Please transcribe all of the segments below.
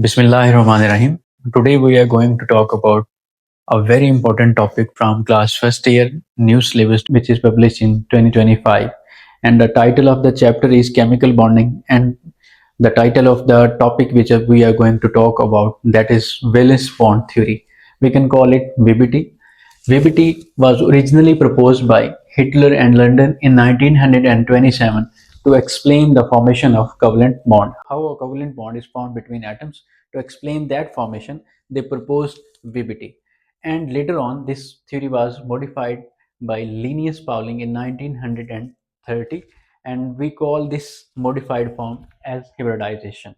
Bismillahirrahmanirrahim. Today we are going to talk about a very important topic from class first year new syllabus which is published in 2025, and the title of the chapter is chemical bonding, and the title of the topic which we are going to talk about, that is valence bond theory. We can call it VBT. VBT was originally proposed by Hitler and London in 1927 to explain the formation of covalent bond, how a covalent bond is formed between atoms. To explain that formation, they proposed VBT. And later on, this theory was modified by Linnaeus Pauling in 1930, and we call this modified form as hybridization.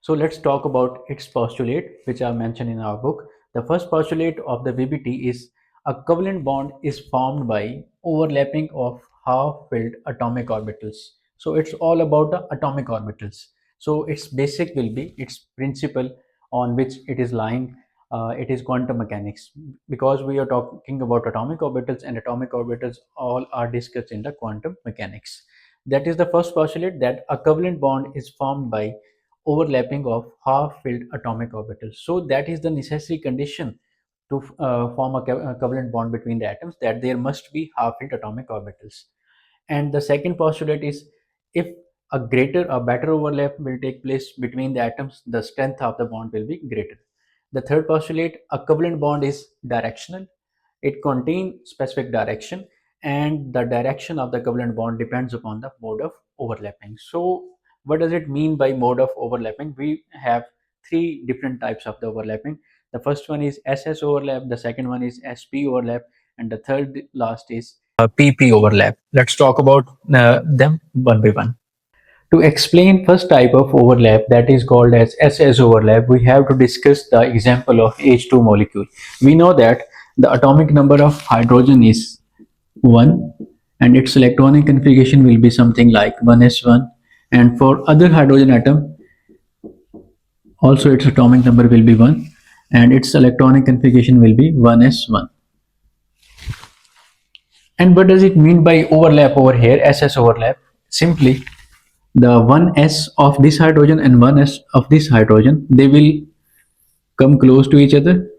So let's talk about its postulate, which are mentioned in our book. The first postulate of the VBT is a covalent bond is formed by overlapping of half-filled atomic orbitals. So it's all about the atomic orbitals. So its basic will be its principle on which it is lying. It is quantum mechanics, because we are talking about atomic orbitals, and atomic orbitals all are discussed in the quantum mechanics. That is the first postulate, that a covalent bond is formed by overlapping of half-filled atomic orbitals. So that is the necessary condition to form a covalent bond between the atoms, that there must be half-filled atomic orbitals. And the second postulate is, if a better overlap will take place between the atoms, the strength of the bond will be greater. The third postulate, a covalent bond is directional. It contains specific direction, and the direction of the covalent bond depends upon the mode of overlapping. So what does it mean by mode of overlapping? We have three different types of the overlapping. The first one is SS overlap, the second one is SP overlap, and the third last is PP overlap. Let's talk about them one by one. To explain first type of overlap, that is called as SS overlap, we have to discuss the example of H2 molecule. We know that the atomic number of hydrogen is 1, and its electronic configuration will be something like 1s1, and for other hydrogen atom also its atomic number will be 1, and its electronic configuration will be 1s1. And what does it mean by overlap over here, SS overlap? Simply, the 1s of this hydrogen and 1s of this hydrogen, they will come close to each other.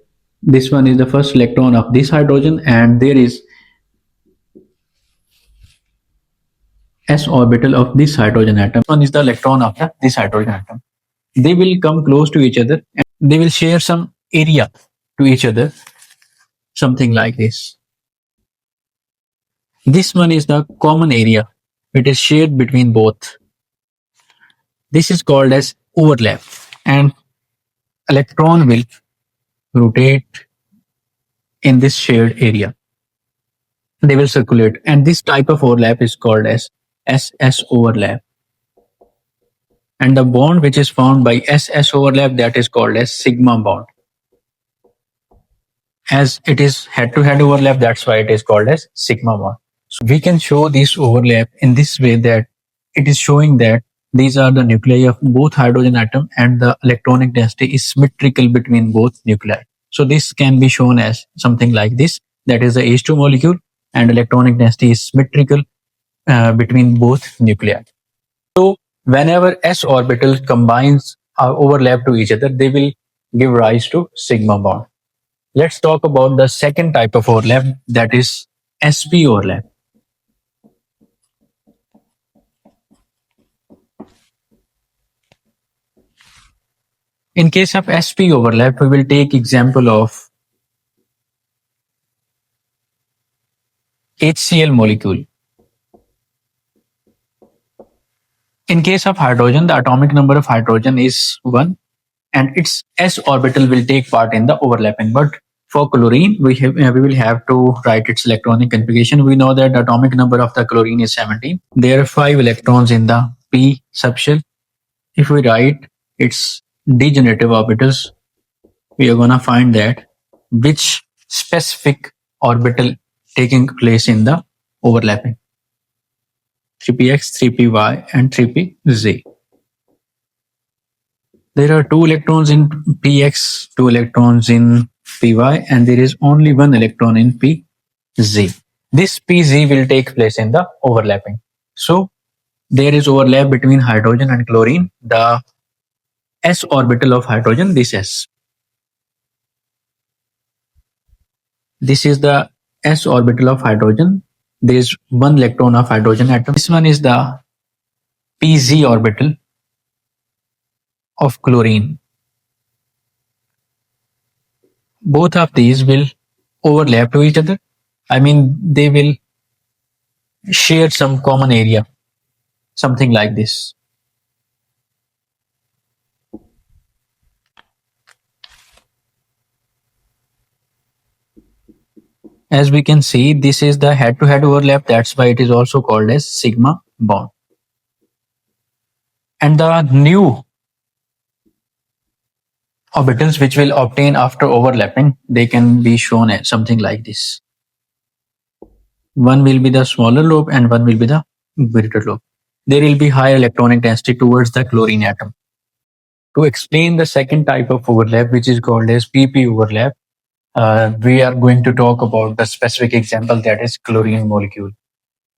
This one is the first electron of this hydrogen, and there is s orbital of this hydrogen atom. One is the electron of this hydrogen atom. They will come close to each other, and they will share some area to each other, something like this. This one is the common area. It is shared between both. This is called as overlap, and electron will rotate in this shared area. They will circulate, and this type of overlap is called as SS overlap. And the bond which is formed by SS overlap, that is called as sigma bond. As it is head-to-head overlap, that's why it is called as sigma bond. So we can show this overlap in this way, that it is showing that these are the nuclei of both hydrogen atom, and the electronic density is symmetrical between both nuclei. So this can be shown as something like this, that is the H2 molecule, and electronic density is symmetrical between both nuclei. So whenever s orbital combines or overlap to each other, they will give rise to sigma bond. Let's talk about the second type of overlap, that is sp overlap. In case of sp overlap, we will take example of HCl molecule. In case of hydrogen, the atomic number of hydrogen is 1, and its s orbital will take part in the overlapping. But for chlorine, we will have to write its electronic configuration. We know that the atomic number of the chlorine is 17. There are 5 electrons in the p subshell. If we write its degenerative orbitals, we are going to find that which specific orbital taking place in the overlapping: 3px, 3py, and 3pz. There are 2 electrons in px, 2 electrons in py, and there is only 1 electron in pz. This pz will take place in the overlapping. So there is overlap between hydrogen and chlorine. The s orbital of hydrogen, this s. This is the s orbital of hydrogen. There is one electron of hydrogen atom. This one is the pz orbital of chlorine. Both of these will overlap to each other. I mean, they will share some common area, something like this. As we can see, this is the head-to-head overlap. That's why it is also called as sigma bond. And the new orbitals which will obtain after overlapping, they can be shown as something like this. One will be the smaller lobe and one will be the greater lobe. There will be higher electronic density towards the chlorine atom. To explain the second type of overlap, which is called as PP overlap, we are going to talk about the specific example, that is chlorine molecule.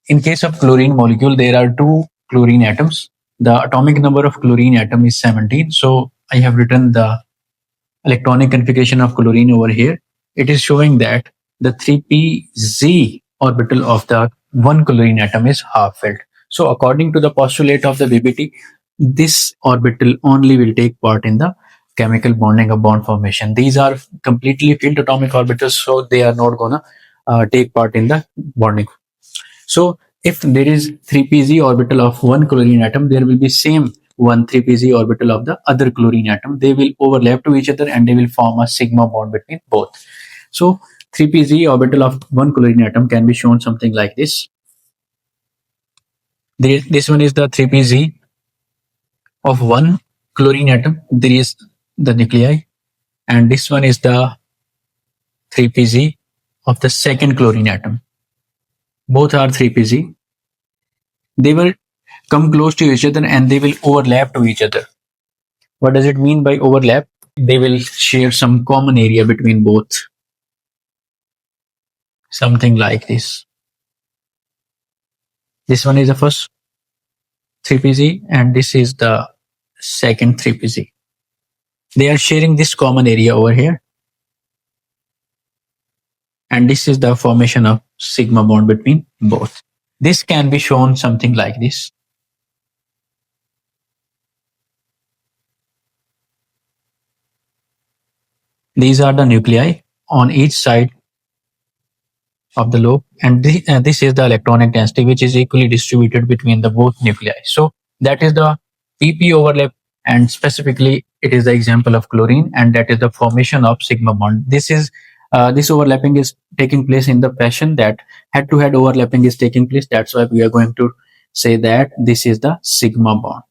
In case of chlorine molecule, there are two chlorine atoms. The atomic number of chlorine atom is 17. So I have written the electronic configuration of chlorine over here. It is showing that the 3pz orbital of the one chlorine atom is half filled. So according to the postulate of the VBT, this orbital only will take part in the chemical bonding or bond formation. These are completely filled atomic orbitals, so they are not gonna take part in the bonding. So if there is 3pz orbital of one chlorine atom, there will be same one 3pz orbital of the other chlorine atom. They will overlap to each other and they will form a sigma bond between both. So 3pz orbital of one chlorine atom can be shown something like this. This one is the 3pz of one chlorine atom. There is the nuclei, and this one is the 3pz of the second chlorine atom. Both are 3pz. They will come close to each other and they will overlap to each other. What does it mean by overlap? They will share some common area between both. Something like this. This one is the first 3pz and this is the second 3pz. They are sharing this common area over here. And this is the formation of sigma bond between both. This can be shown something like this. These are the nuclei on each side of the lobe, and this is the electronic density, which is equally distributed between the both nuclei. So that is the PP overlap, and specifically it is the example of chlorine, and that is the formation of sigma bond. This overlapping is taking place in the fashion that head-to-head overlapping is taking place. That's why we are going to say that this is the sigma bond.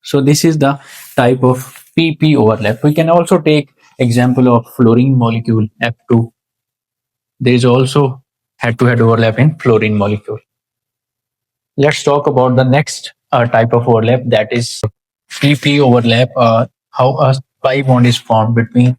So this is the type of PP overlap. We can also take example of fluorine molecule F2. There is also head-to-head overlap in fluorine molecule. Let's talk about the next type of overlap, that is PP overlap, how a pi bond is formed between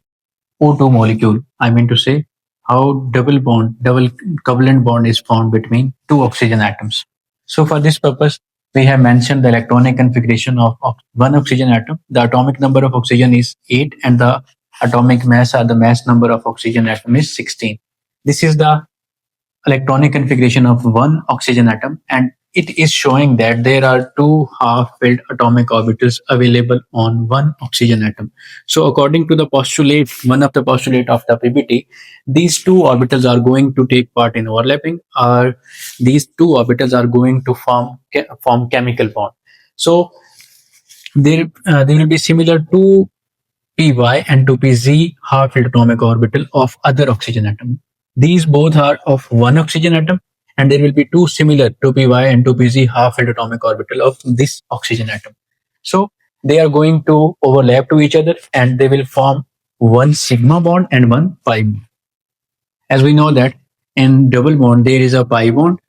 O2 molecule. I mean to say how double covalent bond is formed between two oxygen atoms. So for this purpose, we have mentioned the electronic configuration of one oxygen atom. The atomic number of oxygen is 8 and the atomic mass or the mass number of oxygen atom is 16. This is the electronic configuration of one oxygen atom, and it is showing that there are two half-filled atomic orbitals available on one oxygen atom. So according to the postulate, one of the postulate of the PBT, these two orbitals are going to take part in overlapping, or these two orbitals are going to form chemical bond. So there will be similar to py and to pz half-filled atomic orbital of other oxygen atom. These both are of one oxygen atom, and there will be two similar 2py and 2pz half-filled atomic orbital of this oxygen atom. So they are going to overlap to each other and they will form one sigma bond and one pi bond. As we know that in double bond there is a pi bond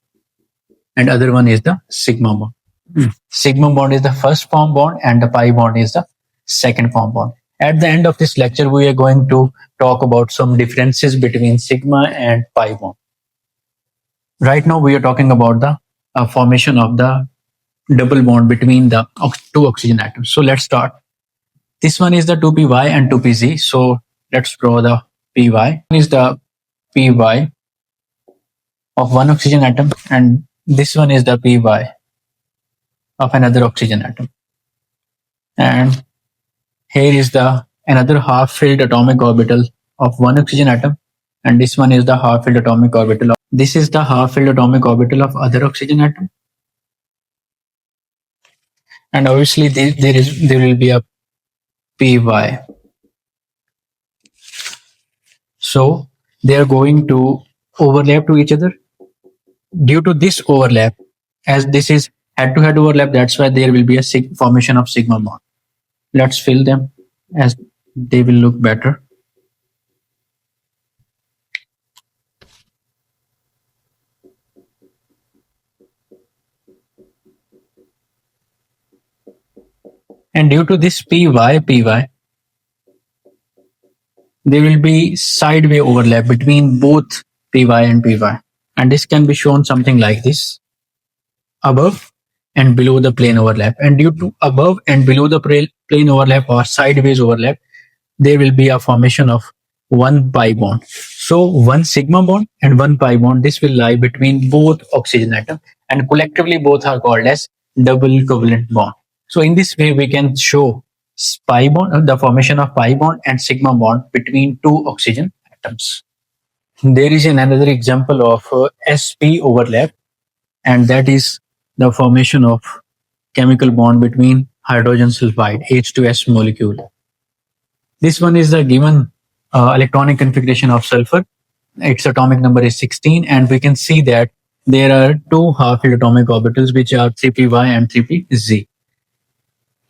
and other one is the sigma bond. Sigma bond is the first form bond and the pi bond is the second form bond. At the end of this lecture, we are going to talk about some differences between sigma and pi bond. Right now, we are talking about the formation of the double bond between the two oxygen atoms. So let's start. This one is the 2py and 2pz. So let's draw the py. This is the py of one oxygen atom, and this one is the py of another oxygen atom. And here is the another half-filled atomic orbital of one oxygen atom, and this one is the half-filled atomic orbital. This is the half-filled atomic orbital of other oxygen atom, and obviously there will be a py. So they are going to overlap to each other. Due to this overlap, as this is head-to-head overlap, that's why there will be a formation of sigma bond. Let's fill them as they will look better. And due to this py, there will be sideway overlap between both py and py. And this can be shown something like this: above and below the plane overlap. And due to above and below the plane overlap or sideways overlap, there will be a formation of one pi bond. So one sigma bond and one pi bond, this will lie between both oxygen atoms, and collectively both are called as double covalent bond. So in this way, we can show pi bond, the formation of pi bond and sigma bond between two oxygen atoms. There is another example of sp overlap, and that is the formation of chemical bond between hydrogen sulfide H₂S molecule. This one is the given electronic configuration of sulfur. Its atomic number is 16, and we can see that there are two half-filled atomic orbitals, which are 3py and 3pz.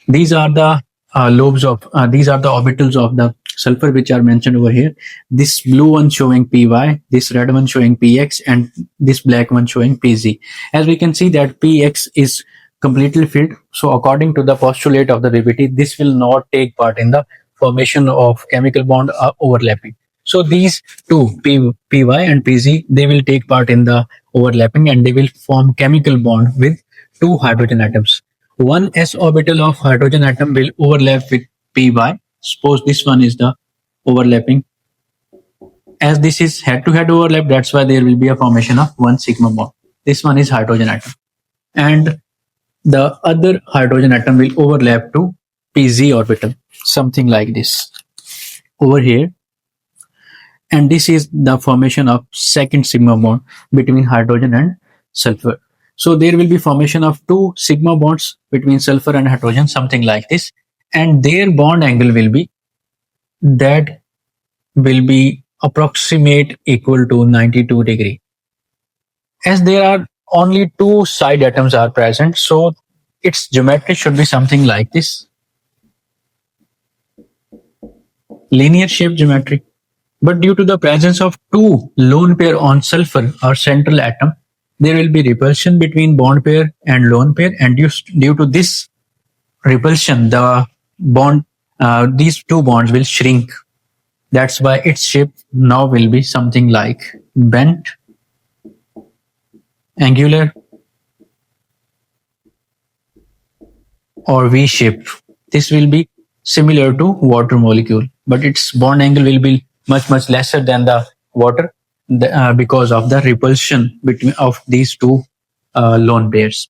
These are the these are the orbitals of the sulfur, which are mentioned over here. This blue one showing py, this red one showing px, and this black one showing pz. As we can see that px is completely filled. So according to the postulate of the VBT, this will not take part in the formation of chemical bond overlapping. So these two, py and pz, they will take part in the overlapping, and they will form chemical bond with two hydrogen atoms. One s orbital of hydrogen atom will overlap with py. Suppose this one is the overlapping. As this is head-to-head overlap, that's why there will be a formation of one sigma bond. This one is hydrogen atom, and the other hydrogen atom will overlap to pz orbital, something like this over here. And this is the formation of second sigma bond between hydrogen and sulfur. So there will be formation of two sigma bonds between sulfur and hydrogen, something like this, and their bond angle will be approximate equal to 92 degree. As there are only two side atoms are present, so its geometry should be something like this: linear shape geometry. But due to the presence of two lone pair on sulfur or central atom, there will be repulsion between bond pair and lone pair, and due to this repulsion, the bond, these two bonds will shrink. That's why its shape now will be something like bent, angular, or V-shaped. This will be similar to water molecule, but its bond angle will be much lesser than the water because of the repulsion between of these two lone pairs.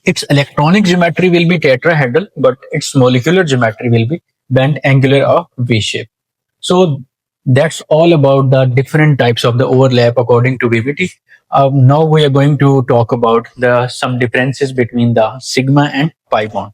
Its electronic geometry will be tetrahedral, but its molecular geometry will be bent, angular, or V-shape. So that's all about the different types of the overlap according to VBT. Now we are going to talk about some differences between the sigma and pi bond.